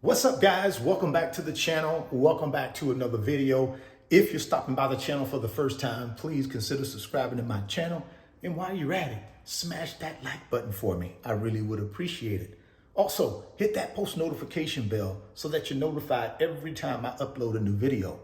What's up, guys? Welcome back to the channel. Welcome back to another video. If you're stopping by the channel for the first time, please consider subscribing to my channel. And while you're at it, smash that like button for me. I really would appreciate it. Also, hit that post notification bell so that you're notified every time I upload a new video.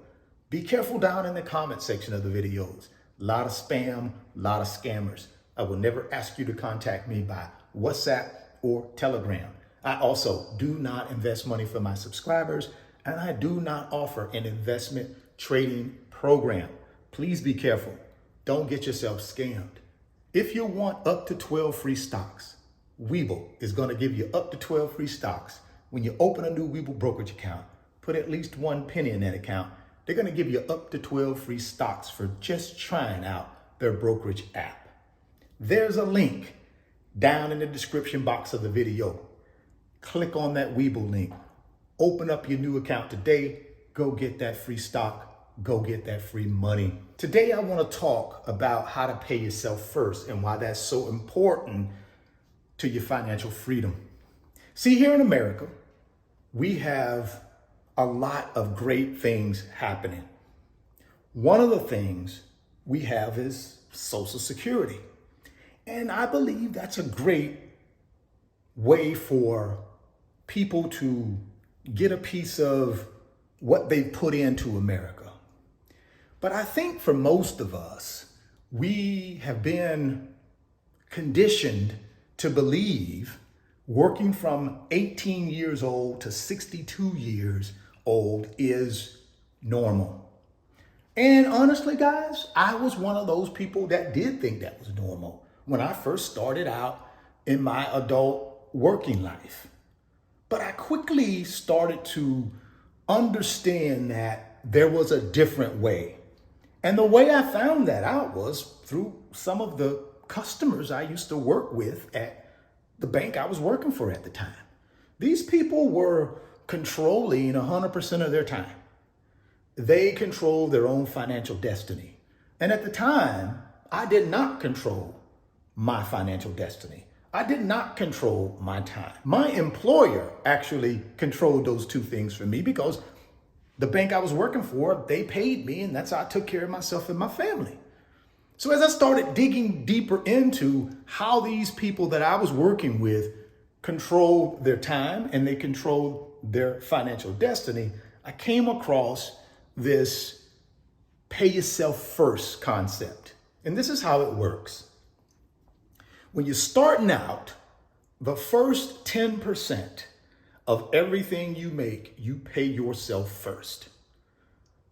Be careful down in the comment section of the videos. A lot of spam, a lot of scammers. I will never ask you to contact me by WhatsApp or Telegram. I also do not invest money for my subscribers, and I do not offer an investment trading program. Please be careful. Don't get yourself scammed. If you want up to 12 free stocks, Webull is going to give you up to 12 free stocks. When you open a new Webull brokerage account, put at least 1 penny in that account. They're going to give you up to 12 free stocks for just trying out their brokerage app. There's a link down in the description box of the video. Click on that Webull link, open up your new account today, go get that free stock, go get that free money. Today, I want to talk about how to pay yourself first and why that's so important to your financial freedom. See, here in America, we have a lot of great things happening. One of the things we have is Social Security. And I believe that's a great way for people to get a piece of what they put into America. But I think for most of us, we have been conditioned to believe working from 18 years old to 62 years old is normal. And honestly, guys, I was one of those people that did think that was normal when I first started out in my adult working life. But I quickly started to understand that there was a different way. And the way I found that out was through some of the customers I used to work with at the bank I was working for at the time. These people were controlling 100% of their time. They controlled their own financial destiny. And at the time, I did not control my financial destiny. I did not control my time. My employer actually controlled those two things for me because the bank I was working for, they paid me, and that's how I took care of myself and my family. So as I started digging deeper into how these people that I was working with controlled their time and they controlled their financial destiny, I came across this pay yourself first concept. And this is how it works. When you're starting out, the first 10% of everything you make, you pay yourself first.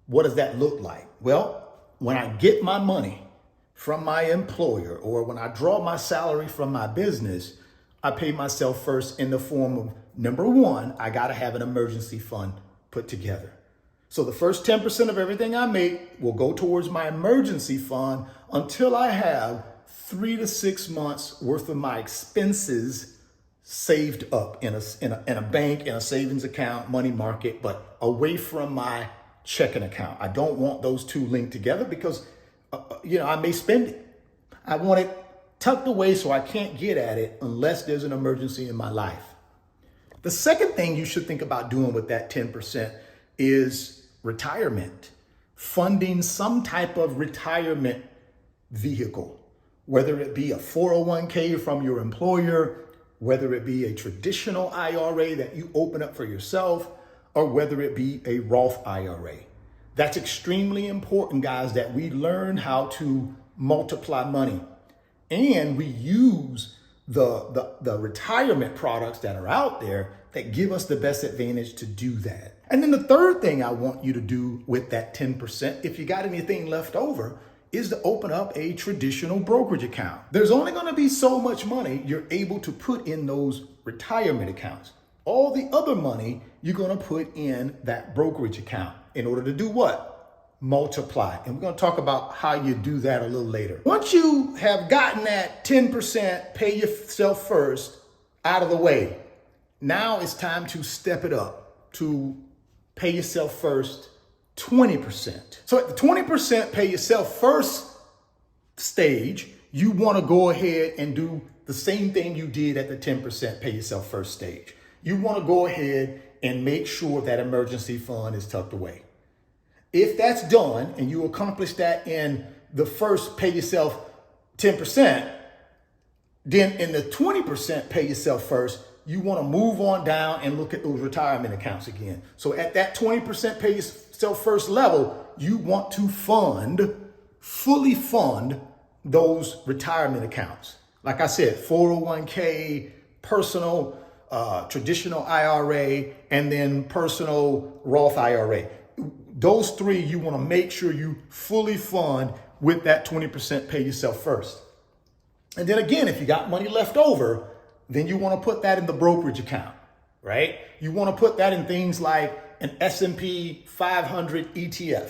What does that look like? Well, when I get my money from my employer or when I draw my salary from my business, I pay myself first in the form of, number one, I got to have an emergency fund put together. So the first 10% of everything I make will go towards my emergency fund until I have 3 to 6 months worth of my expenses saved up in a bank, in a savings account, money market, but away from my checking account. I don't want those two linked together because, I may spend it. I want it tucked away so I can't get at it unless there's an emergency in my life. The second thing you should think about doing with that 10% is retirement, funding some type of retirement vehicle. Whether it be a 401k from your employer, whether it be a traditional IRA that you open up for yourself, or whether it be a Roth IRA. That's extremely important, guys, that we learn how to multiply money. And we use the retirement products that are out there that give us the best advantage to do that. And then the third thing I want you to do with that 10%, if you got anything left over, is to open up a traditional brokerage account. There's only going to be so much money you're able to put in those retirement accounts. All the other money you're going to put in that brokerage account in order to do what? Multiply. And we're going to talk about how you do that a little later. Once you have gotten that 10% pay yourself first out of the way, now it's time to step it up to pay yourself first 20%. So at the 20% pay yourself first stage, you want to go ahead and do the same thing you did at the 10% pay yourself first stage. You want to go ahead and make sure that emergency fund is tucked away. If that's done and you accomplish that in the first pay yourself 10%, then in the 20% pay yourself first, you want to move on down and look at those retirement accounts again. So at that 20% pay yourself first level, you want to fully fund those retirement accounts. Like I said, 401k, personal, traditional IRA, and then personal Roth IRA. Those three, you want to make sure you fully fund with that 20% pay yourself first. And then again, if you got money left over, then you want to put that in the brokerage account, right? You want to put that in things like an S&P 500 ETF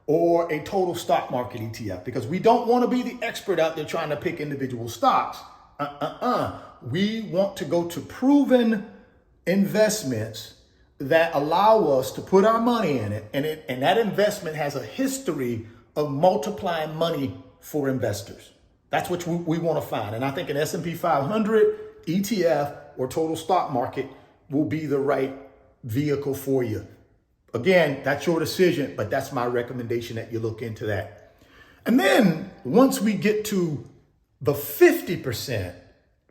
or a total stock market ETF, because we don't want to be the expert out there trying to pick individual stocks. We want to go to proven investments that allow us to put our money in it, and that investment has a history of multiplying money for investors. That's what we want to find. And I think an S&P 500 ETF or total stock market will be the right vehicle for you. Again, that's your decision, but that's my recommendation that you look into that. And then once we get to the 50%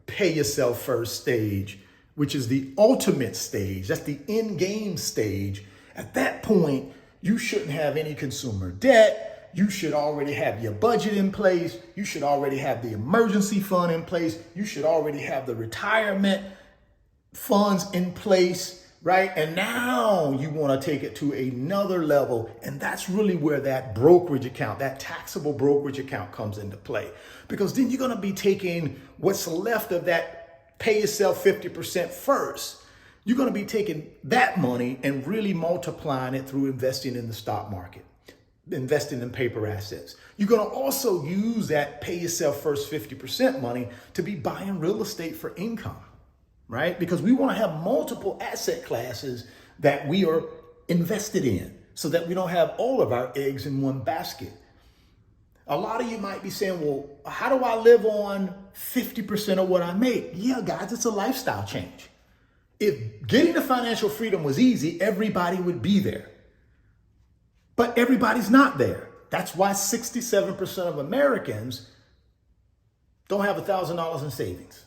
pay yourself first stage, which is the ultimate stage, that's the end game stage. At that point, you shouldn't have any consumer debt. You should already have your budget in place. You should already have the emergency fund in place. You should already have the retirement funds in place, right? And now you want to take it to another level. And that's really where that brokerage account, that taxable brokerage account comes into play. Because then you're going to be taking what's left of that pay yourself 50% first. You're going to be taking that money and really multiplying it through investing in the stock market, investing in paper assets. You're going to also use that pay yourself first 50% money to be buying real estate for income, right? Because we want to have multiple asset classes that we are invested in so that we don't have all of our eggs in one basket. A lot of you might be saying, well, how do I live on 50% of what I make? Yeah, guys, it's a lifestyle change. If getting to financial freedom was easy, everybody would be there. But everybody's not there. That's why 67% of Americans don't have $1,000 in savings.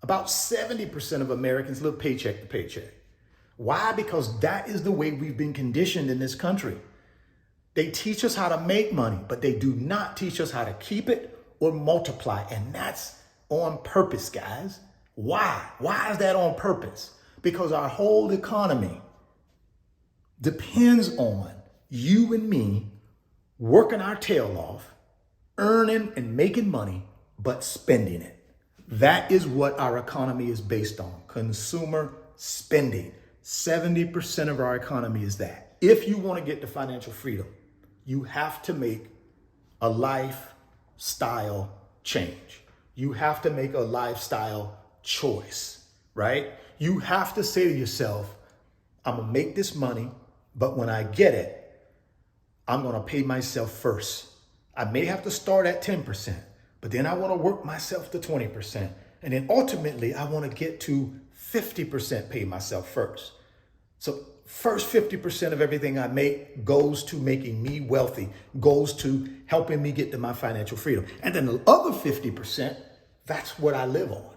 About 70% of Americans live paycheck to paycheck. Why? Because that is the way we've been conditioned in this country. They teach us how to make money, but they do not teach us how to keep it or multiply. And that's on purpose, guys. Why? Why is that on purpose? Because our whole economy depends on you and me working our tail off, earning and making money, but spending it. That is what our economy is based on. Consumer spending. 70% of our economy is that. If you want to get to financial freedom, you have to make a lifestyle change. You have to make a lifestyle choice, right? You have to say to yourself, I'm going to make this money, but when I get it, I'm going to pay myself first. I may have to start at 10%, but then I want to work myself to 20%. And then ultimately, I want to get to 50% pay myself first. So first 50% of everything I make goes to making me wealthy, goes to helping me get to my financial freedom. And then the other 50%, that's what I live on.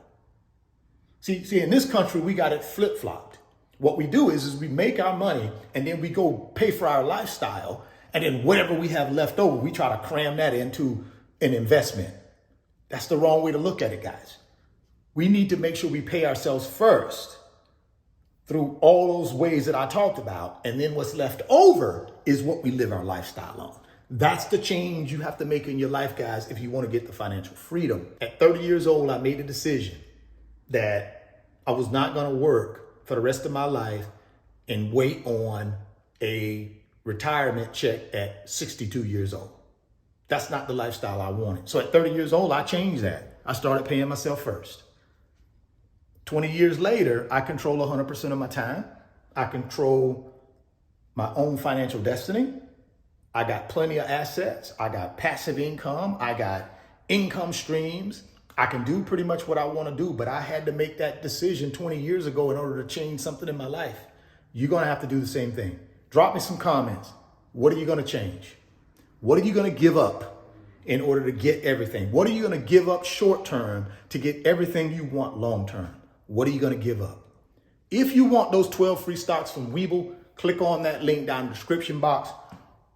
See, in this country, we got it flip-flopped. What we do is we make our money and then we go pay for our lifestyle. And then whatever we have left over, we try to cram that into an investment. That's the wrong way to look at it, guys. We need to make sure we pay ourselves first through all those ways that I talked about. And then what's left over is what we live our lifestyle on. That's the change you have to make in your life, guys, if you want to get the financial freedom. At 30 years old, I made a decision that I was not going to work for the rest of my life and wait on a retirement check at 62 years old. That's not the lifestyle I wanted. So at 30 years old, I changed that. I started paying myself first. 20 years later, I control 100% of my time. I control my own financial destiny. I got plenty of assets. I got passive income. I got income streams. I can do pretty much what I want to do, but I had to make that decision 20 years ago in order to change something in my life. You're going to have to do the same thing. Drop me some comments. What are you going to change? What are you going to give up in order to get everything? What are you going to give up short term to get everything you want long term? What are you going to give up? If you want those 12 free stocks from Webull, click on that link down in the description box.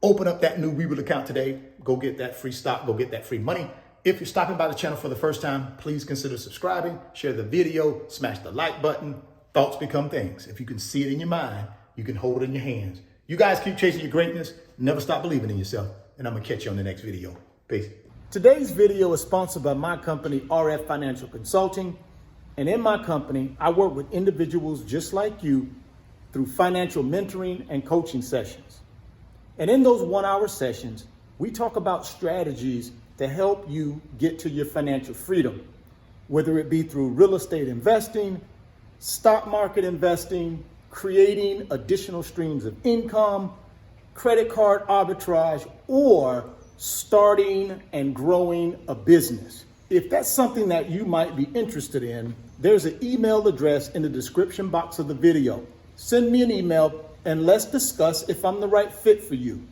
Open up that new Webull account today. Go get that free stock. Go get that free money. If you're stopping by the channel for the first time, please consider subscribing, share the video, smash the like button. Thoughts become things. If you can see it in your mind, you can hold it in your hands. You guys keep chasing your greatness. Never stop believing in yourself. And I'm going to catch you on the next video. Peace. Today's video is sponsored by my company, RF Financial Consulting. And in my company, I work with individuals just like you through financial mentoring and coaching sessions. And in those 1-hour sessions, we talk about strategies to help you get to your financial freedom, whether it be through real estate investing, stock market investing, creating additional streams of income, credit card arbitrage, or starting and growing a business. If that's something that you might be interested in, there's an email address in the description box of the video. Send me an email and let's discuss if I'm the right fit for you.